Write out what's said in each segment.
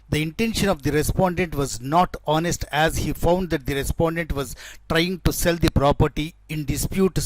The intention of the respondent was not honest, as he found that the respondent was trying to sell the property in dispute to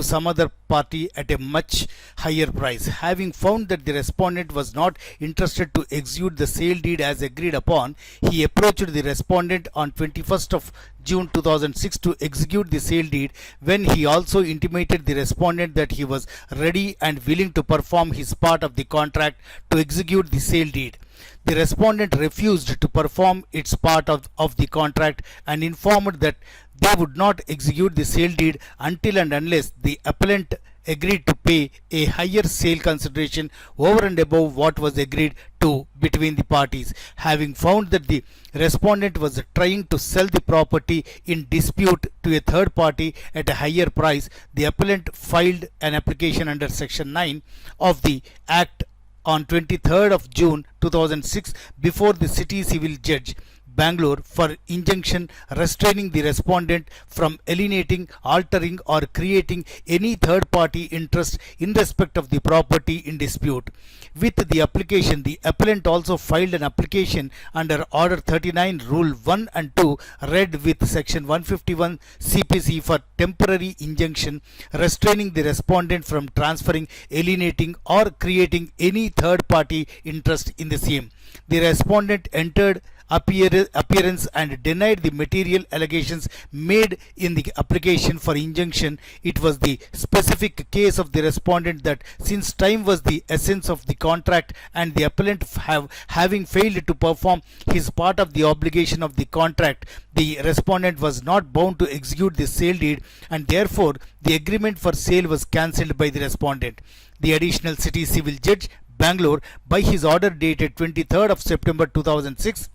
some other party at a much higher price. Having found that the respondent was not interested to execute the sale deed as agreed upon, he approached the respondent on 21st of June 2006 to execute the sale deed, when he also intimated the respondent that he was ready and willing to perform his part of the contract to execute the sale deed. The respondent refused to perform its part of the contract and informed that they would not execute the sale deed until and unless the appellant agreed to pay a higher sale consideration over and above what was agreed to between the parties. Having found that the respondent was trying to sell the property in dispute to a third party at a higher price, the appellant filed an application under Section 9 of the Act on 23rd of June 2006 before the City Civil Judge, Bangalore, for injunction restraining the respondent from alienating, altering or creating any third party interest in respect of the property in dispute. With the application, the appellant also filed an application under Order 39 Rule 1 and 2 read with Section 151 CPC for temporary injunction restraining the respondent from transferring, alienating or creating any third party interest in the same. The respondent entered appearance and denied the material allegations made in the application for injunction. It was the specific case of the respondent that, since time was the essence of the contract and the appellant having failed to perform his part of the obligation of the contract, the respondent was not bound to execute the sale deed, and therefore the agreement for sale was cancelled by the respondent. The additional City Civil Judge, Bangalore, by his order dated 23rd of September 2006,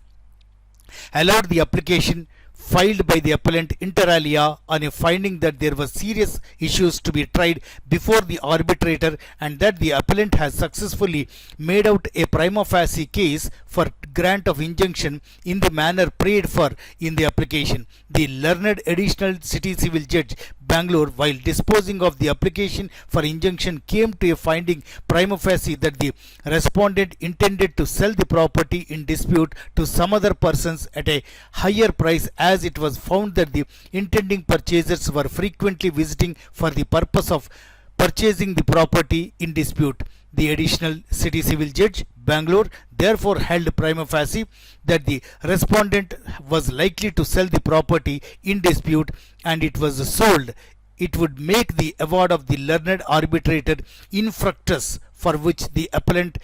allowed the application filed by the appellant inter alia on a finding that there were serious issues to be tried before the arbitrator and that the appellant has successfully made out a prima facie case for grant of injunction in the manner prayed for in the application. The learned additional City Civil Judge, Bangalore, while disposing of the application for injunction, came to a finding prima facie that the respondent intended to sell the property in dispute to some other persons at a higher price, as it was found that the intending purchasers were frequently visiting for the purpose of purchasing the property in dispute. The additional City Civil Judge, Bangalore, therefore held prima facie that the respondent was likely to sell the property in dispute, and it was sold. It would make the award of the learned arbitrator infructuous, for which the appellant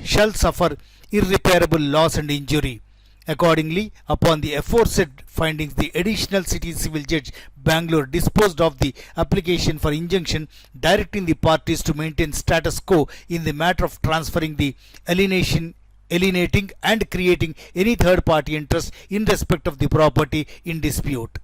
shall suffer irreparable loss and injury. Accordingly, upon the aforesaid findings, the additional City Civil Judge, Bangalore, disposed of the application for injunction, directing the parties to maintain status quo in the matter of transferring the alienating and creating any third party interest in respect of the property in dispute.